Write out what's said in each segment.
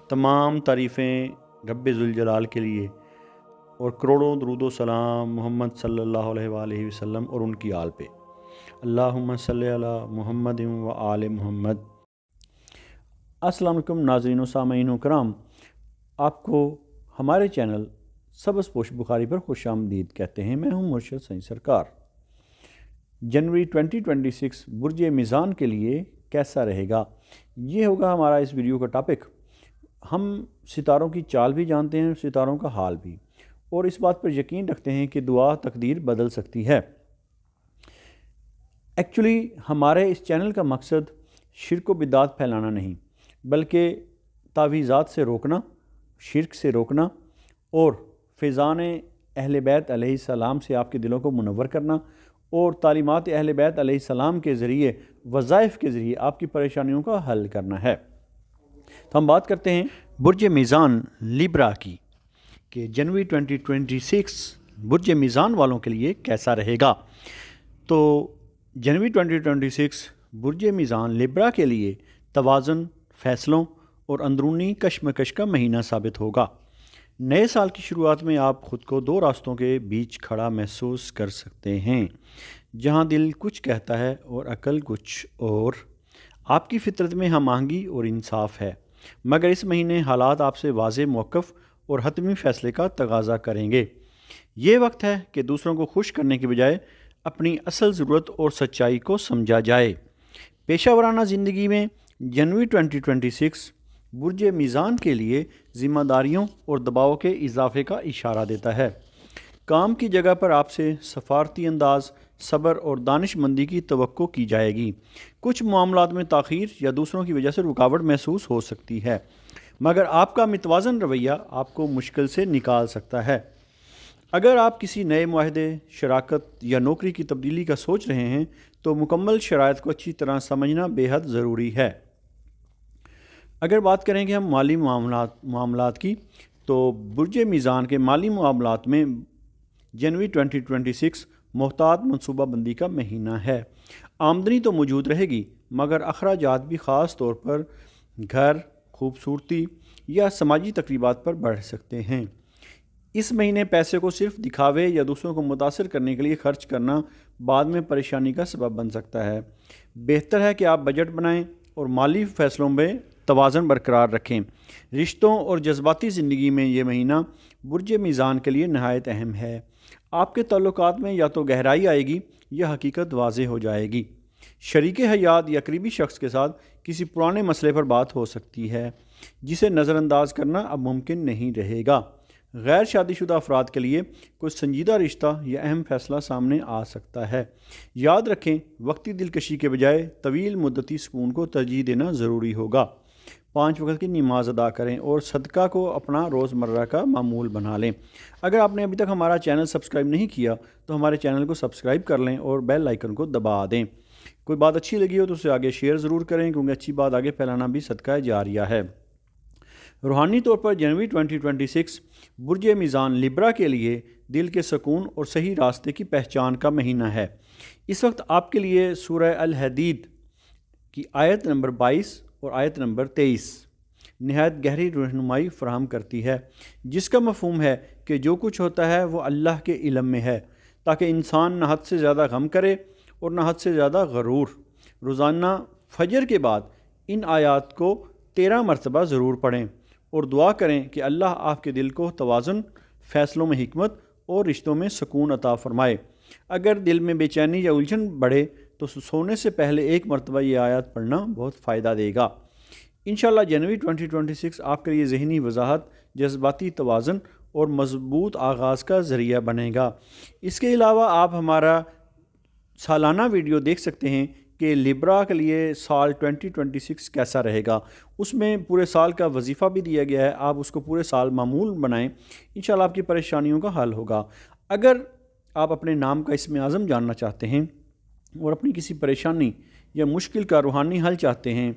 तमाम तारीफ़ें रब्बे ज़ुल-जलाल के लिए और करोड़ों दरूद व सलाम मोहम्मद सल्लल्लाहु अलैहि वसल्लम और उनकी आल पे। अल्लाहुम्मा सल्लि अला मुहम्मद व आले मुहम्मद। अस्सलाम वालेकुम नाज़रीन व सामीन व कराम, आपको हमारे चैनल सबज़ पोश बुखारी पर खुशामदीद कहते हैं। मैं हूं मुर्शद सईद सरकार। जनवरी 2026 बुर्ज मीज़ान के लिए कैसा रहेगा, ये होगा हमारा इस वीडियो का टॉपिक। हम सितारों की चाल भी जानते हैं, सितारों का हाल भी, और इस बात पर यकीन रखते हैं कि दुआ तकदीर बदल सकती है। एक्चुअली हमारे इस चैनल का मकसद शिर्क व बिदात फैलाना नहीं, बल्कि तावीज़ात से रोकना, शिर्क से रोकना और फ़ैज़ान अहले बैत अलैहिस्सलाम से आपके दिलों को मुनव्वर करना और तालीमात अहले बैत अलैहिस्सलाम के ज़रिए, वज़ाइफ़ के ज़रिए आपकी परेशानियों का हल करना है। तो हम बात करते हैं बुर्ज मीज़ान लिब्रा की, कि जनवरी 2026 बुर्ज मीज़ान वालों के लिए कैसा रहेगा। तो जनवरी 2026 बुर्ज मीज़ान लिब्रा के लिए तवाज़ुन, फ़ैसलों और अंदरूनी कशमकश का महीना साबित होगा। नए साल की शुरुआत में आप ख़ुद को दो रास्तों के बीच खड़ा महसूस कर सकते हैं, जहां दिल कुछ कहता है और अक्ल कुछ और। आपकी फ़ितरत में हम आहंगी और इंसाफ है, मगर इस महीने हालात आपसे वाज़े मौक़िफ़ और हतमी फ़ैसले का तगाज़ा करेंगे। ये वक्त है कि दूसरों को खुश करने के बजाय अपनी असल ज़रूरत और सच्चाई को समझा जाए। पेशा वराना ज़िंदगी में जनवरी 2026 बुर्ज मीज़ान के लिए ज़िम्मेदारियों और दबाव के इजाफे का इशारा देता है। काम की जगह पर आपसे सफ़ारती अंदाज़, सब्र और दानिशमंदी की तवक्को की जाएगी। कुछ मामलात में ताख़ीर या दूसरों की वजह से रुकावट महसूस हो सकती है, मगर आपका मितवाज़न रवैया आपको मुश्किल से निकाल सकता है। अगर आप किसी नए मुआहदे, शराकत या नौकरी की तब्दीली का सोच रहे हैं, तो मुकम्मल शराइत को अच्छी तरह समझना बेहद ज़रूरी है। अगर बात करेंगे हम माली मामलात की, तो बुर्ज मीज़ान के माली मामलात में जनवरी 2026 मोहतात मनसूबाबंदी का महीना है। आमदनी तो मौजूद रहेगी, मगर अखराजात भी ख़ास तौर पर घर, खूबसूरती या समाजी तकरीबात पर बढ़ सकते हैं। इस महीने पैसे को सिर्फ दिखावे या दूसरों को मुतासिर करने के लिए खर्च करना बाद में परेशानी का सबब बन सकता है। बेहतर है कि आप बजट बनाएं और माली फ़ैसलों में तवाज़न बरकरार रखें। रिश्तों और जज्बाती ज़िंदगी में ये महीना बुर्ज मीज़ान के लिए नहायत अहम है। आपके ताल्लुकात में या तो गहराई आएगी या हकीकत वाज़ेह हो जाएगी। शरीके हयात या करीबी शख्स के साथ किसी पुराने मसले पर बात हो सकती है, जिसे नज़रअंदाज करना अब मुमकिन नहीं रहेगा। गैर शादीशुदा अफराद के लिए कोई संजीदा रिश्ता या अहम फ़ैसला सामने आ सकता है। याद रखें, वक्ती दिलकशी के बजाय तवील मुद्दती सुकून को तरजीह देना ज़रूरी होगा। 5 वक्त की नमाज अदा करें और सदका को अपना रोज़मर्रा का मामूल बना लें। अगर आपने अभी तक हमारा चैनल सब्सक्राइब नहीं किया, तो हमारे चैनल को सब्सक्राइब कर लें और बेल आइकन को दबा दें। कोई बात अच्छी लगी हो तो उसे आगे शेयर ज़रूर करें, क्योंकि अच्छी बात आगे फैलाना भी सदका जारिया है। रूहानी तौर पर जनवरी 2026 बुर्ज मीज़ान लिब्रा के लिए दिल के सुकून और सही रास्ते की पहचान का महीना है। इस वक्त आपके लिए सूरह अल हदीद की आयत नंबर 22 और आयत नंबर 23 नहायत गहरी रहनुमाई फराहम करती है, जिसका मफ़हूम है कि जो कुछ होता है वो अल्लाह के इल्म में है, ताकि इंसान न हद से ज़्यादा गम करे और न हद से ज़्यादा गरूर। रोज़ाना फजर के बाद इन आयात को 13 मरतबा ज़रूर पढ़ें और दुआ करें कि अल्लाह आपके दिल को तवाज़ुन, फ़ैसलों में हिकमत और रिश्तों में सुकून अता फ़रमाए। अगर दिल में बेचैनी या उलझन बढ़े तो सोने से पहले एक मरतबा ये आयत पढ़ना बहुत फ़ायदा देगा। इंशाअल्लाह जनवरी 2026 आपके लिए ज़हनी वजाहत, जज्बाती तवाज़ुन और मज़बूत आगाज़ का ज़रिया बनेगा। इसके अलावा आप हमारा सालाना वीडियो देख सकते हैं कि लिब्रा के लिए साल 2026 कैसा रहेगा। उसमें पूरे साल का वजीफ़ा भी दिया गया है, आप उसको पूरे साल मामूल बनाएं, इंशाअल्लाह आपकी परेशानियों का हल होगा। अगर आप अपने नाम का इस्म आज़म जानना चाहते हैं और अपनी किसी परेशानी या मुश्किल का रूहानी हल चाहते हैं,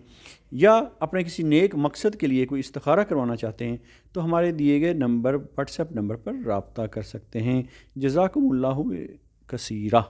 या अपने किसी नेक मकसद के लिए कोई इस्तिखारा करवाना चाहते हैं, तो हमारे दिए गए नंबर व्हाट्सएप नंबर पर रब्ता कर सकते हैं। जज़ाकुमुल्लाहु कसीरा।